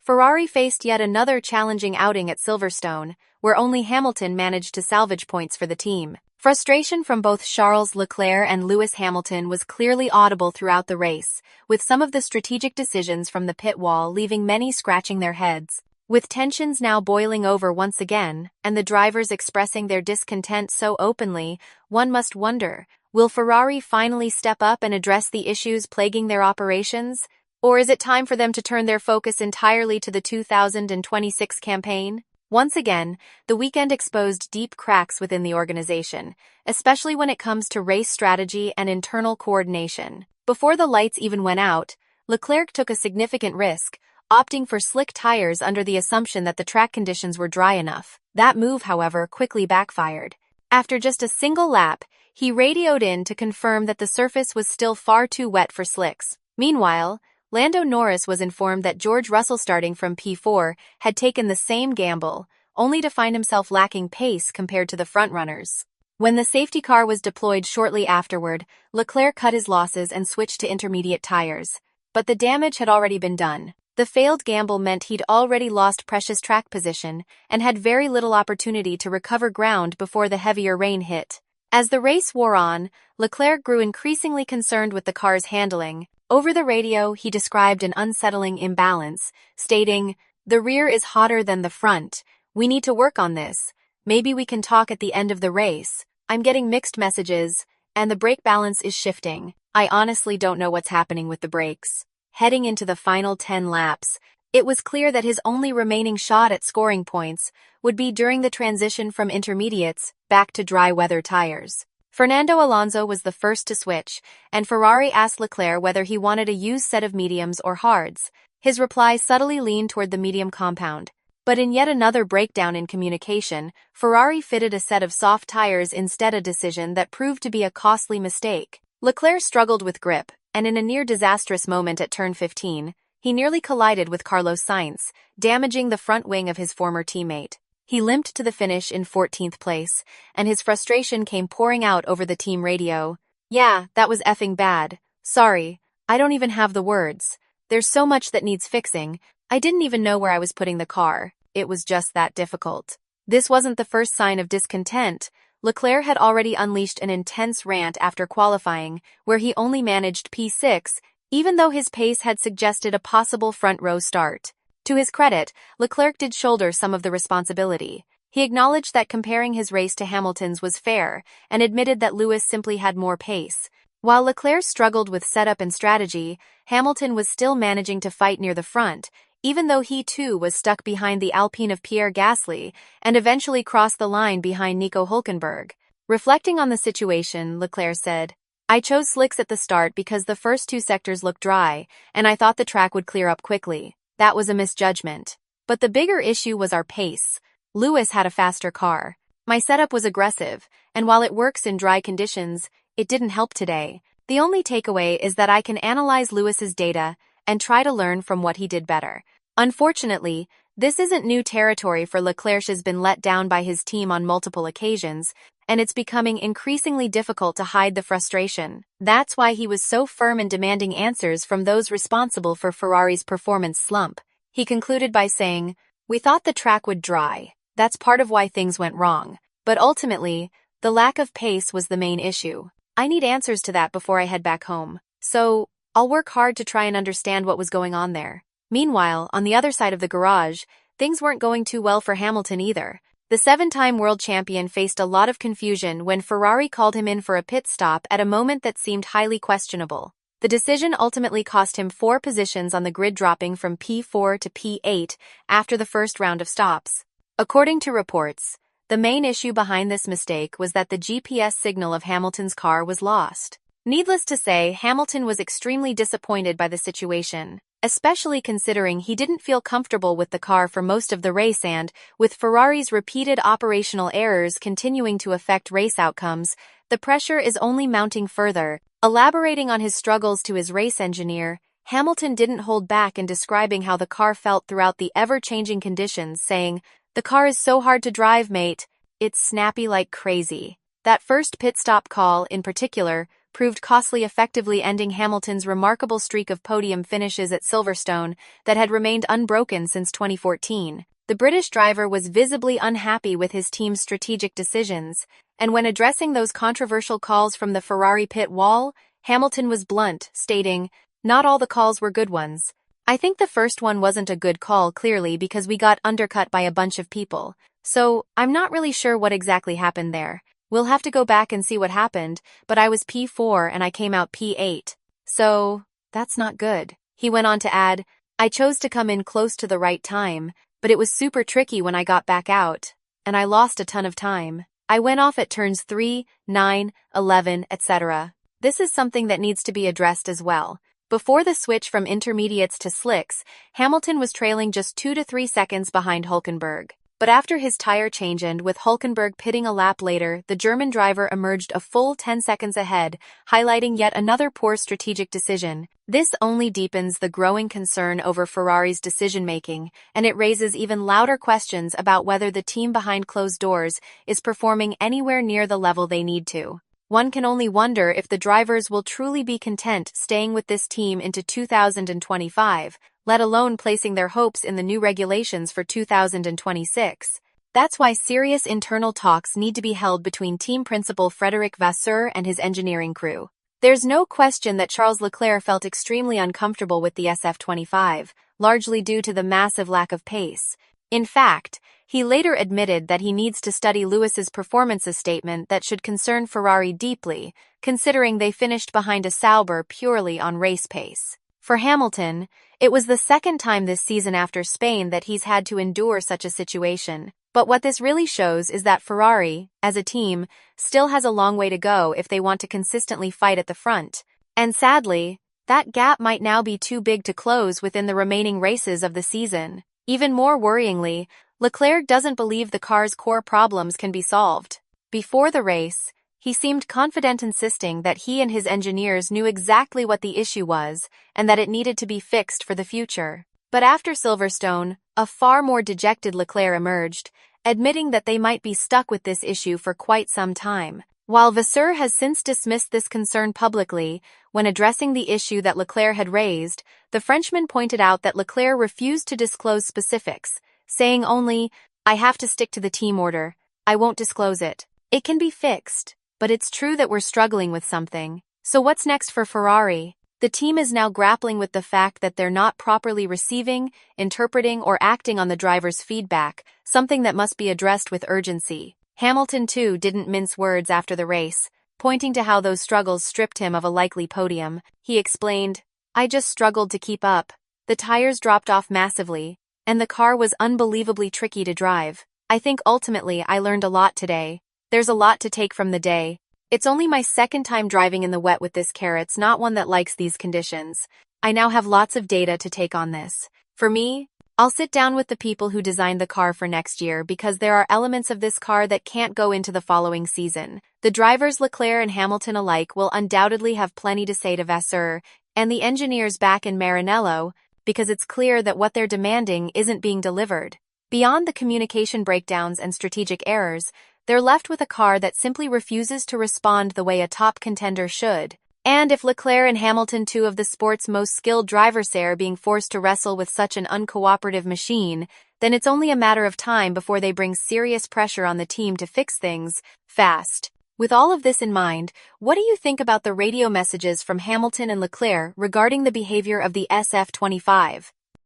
Ferrari faced yet another challenging outing at Silverstone, where only Hamilton managed to salvage points for the team. Frustration from both Charles Leclerc and Lewis Hamilton was clearly audible throughout the race, with some of the strategic decisions from the pit wall leaving many scratching their heads. With tensions now boiling over once again, and the drivers expressing their discontent so openly, one must wonder, will Ferrari finally step up and address the issues plaguing their operations? Or is it time for them to turn their focus entirely to the 2026 campaign? Once again, the weekend exposed deep cracks within the organization, especially when it comes to race strategy and internal coordination. Before the lights even went out, Leclerc took a significant risk, opting for slick tires under the assumption that the track conditions were dry enough. That move, however, quickly backfired. After just a single lap, he radioed in to confirm that the surface was still far too wet for slicks. Meanwhile, Lando Norris was informed that George Russell, starting from P4, had taken the same gamble, only to find himself lacking pace compared to the frontrunners. When the safety car was deployed shortly afterward, Leclerc cut his losses and switched to intermediate tires. But the damage had already been done. The failed gamble meant he'd already lost precious track position and had very little opportunity to recover ground before the heavier rain hit. As the race wore on, Leclerc grew increasingly concerned with the car's handling. Over the radio, he described an unsettling imbalance, stating, "The rear is hotter than the front. We need to work on this. Maybe we can talk at the end of the race. I'm getting mixed messages, and the brake balance is shifting. I honestly don't know what's happening with the brakes." Heading into the final 10 laps, it was clear that his only remaining shot at scoring points would be during the transition from intermediates back to dry weather tires. Fernando Alonso was the first to switch, and Ferrari asked Leclerc whether he wanted a used set of mediums or hards. His reply subtly leaned toward the medium compound. But in yet another breakdown in communication, Ferrari fitted a set of soft tires instead, a decision that proved to be a costly mistake. Leclerc struggled with grip, and in a near-disastrous moment at turn 15, he nearly collided with Carlos Sainz, damaging the front wing of his former teammate. He limped to the finish in 14th place, and his frustration came pouring out over the team radio. "Yeah, that was effing bad. Sorry, I don't even have the words. There's so much that needs fixing. I didn't even know where I was putting the car. It was just that difficult." This wasn't the first sign of discontent. Leclerc had already unleashed an intense rant after qualifying, where he only managed P6, even though his pace had suggested a possible front-row start. To his credit, Leclerc did shoulder some of the responsibility. He acknowledged that comparing his race to Hamilton's was fair, and admitted that Lewis simply had more pace. While Leclerc struggled with setup and strategy, Hamilton was still managing to fight near the front, even though he too was stuck behind the Alpine of Pierre Gasly and eventually crossed the line behind Nico Hülkenberg. Reflecting on the situation, Leclerc said, "I chose slicks at the start because the first two sectors looked dry, and I thought the track would clear up quickly. That was a misjudgment. But the bigger issue was our pace. Lewis had a faster car. My setup was aggressive, and while it works in dry conditions, it didn't help today. The only takeaway is that I can analyze Lewis's data and try to learn from what he did better." Unfortunately, this isn't new territory for Leclerc. Has been let down by his team on multiple occasions, and it's becoming increasingly difficult to hide the frustration. That's why he was so firm in demanding answers from those responsible for Ferrari's performance slump. He concluded by saying, "We thought the track would dry. That's part of why things went wrong. But ultimately, the lack of pace was the main issue. I need answers to that before I head back home. So, I'll work hard to try and understand what was going on there." Meanwhile, on the other side of the garage, things weren't going too well for Hamilton either. The 7-time world champion faced a lot of confusion when Ferrari called him in for a pit stop at a moment that seemed highly questionable. The decision ultimately cost him 4 positions on the grid, dropping from P4 to P8 after the first round of stops. According to reports, the main issue behind this mistake was that the GPS signal of Hamilton's car was lost. Needless to say, Hamilton was extremely disappointed by the situation, especially considering he didn't feel comfortable with the car for most of the race, and, with Ferrari's repeated operational errors continuing to affect race outcomes, the pressure is only mounting further. Elaborating on his struggles to his race engineer, Hamilton didn't hold back in describing how the car felt throughout the ever-changing conditions, saying, "The car is so hard to drive, mate. It's snappy like crazy." That first pit stop call, in particular, proved costly, effectively ending Hamilton's remarkable streak of podium finishes at Silverstone that had remained unbroken since 2014. The British driver was visibly unhappy with his team's strategic decisions, and when addressing those controversial calls from the Ferrari pit wall, Hamilton was blunt, stating, "Not all the calls were good ones. I think the first one wasn't a good call, clearly, because we got undercut by a bunch of people. So, I'm not really sure what exactly happened there. We'll have to go back and see what happened, but I was P4 and I came out P8. So, that's not good." He went on to add, "I chose to come in close to the right time, but it was super tricky when I got back out, and I lost a ton of time. I went off at turns 3, 9, 11, etc. This is something that needs to be addressed as well." Before the switch from intermediates to slicks, Hamilton was trailing just 2 to 3 seconds behind Hülkenberg. But after his tire change and with Hülkenberg pitting a lap later, the German driver emerged a full 10 seconds ahead, highlighting yet another poor strategic decision. This only deepens the growing concern over Ferrari's decision-making, and it raises even louder questions about whether the team behind closed doors is performing anywhere near the level they need to. One can only wonder if the drivers will truly be content staying with this team into 2025, let alone placing their hopes in the new regulations for 2026. That's why serious internal talks need to be held between team principal Frédéric Vasseur and his engineering crew. There's no question that Charles Leclerc felt extremely uncomfortable with the SF25, largely due to the massive lack of pace. In fact, he later admitted that he needs to study Lewis's performances statement that should concern Ferrari deeply, considering they finished behind a Sauber purely on race pace. For Hamilton, it was the second time this season after Spain that he's had to endure such a situation. But what this really shows is that Ferrari, as a team, still has a long way to go if they want to consistently fight at the front. And sadly, that gap might now be too big to close within the remaining races of the season. Even more worryingly, Leclerc doesn't believe the car's core problems can be solved. Before the race, he seemed confident, insisting that he and his engineers knew exactly what the issue was and that it needed to be fixed for the future. But after Silverstone, a far more dejected Leclerc emerged, admitting that they might be stuck with this issue for quite some time. While Vasseur has since dismissed this concern publicly, when addressing the issue that Leclerc had raised, the Frenchman pointed out that Leclerc refused to disclose specifics, saying only, "I have to stick to the team order. I won't disclose it. It can be fixed, but it's true that we're struggling with something." So what's next for Ferrari? The team is now grappling with the fact that they're not properly receiving, interpreting, or acting on the driver's feedback, something that must be addressed with urgency. Hamilton, too, didn't mince words after the race, pointing to how those struggles stripped him of a likely podium. He explained, "I just struggled to keep up. The tires dropped off massively, and the car was unbelievably tricky to drive. I think ultimately I learned a lot today. There's a lot to take from the day. It's only my second time driving in the wet with this car. It's not one that likes these conditions. I now have lots of data to take on this. For me, I'll sit down with the people who designed the car for next year because there are elements of this car that can't go into the following season." The drivers Leclerc and Hamilton alike will undoubtedly have plenty to say to Vasseur and the engineers back in Maranello, because it's clear that what they're demanding isn't being delivered. Beyond the communication breakdowns and strategic errors, they're left with a car that simply refuses to respond the way a top contender should. And if Leclerc and Hamilton, two of the sport's most skilled drivers, are being forced to wrestle with such an uncooperative machine, then it's only a matter of time before they bring serious pressure on the team to fix things fast. With all of this in mind, what do you think about the radio messages from Hamilton and Leclerc regarding the behavior of the SF25?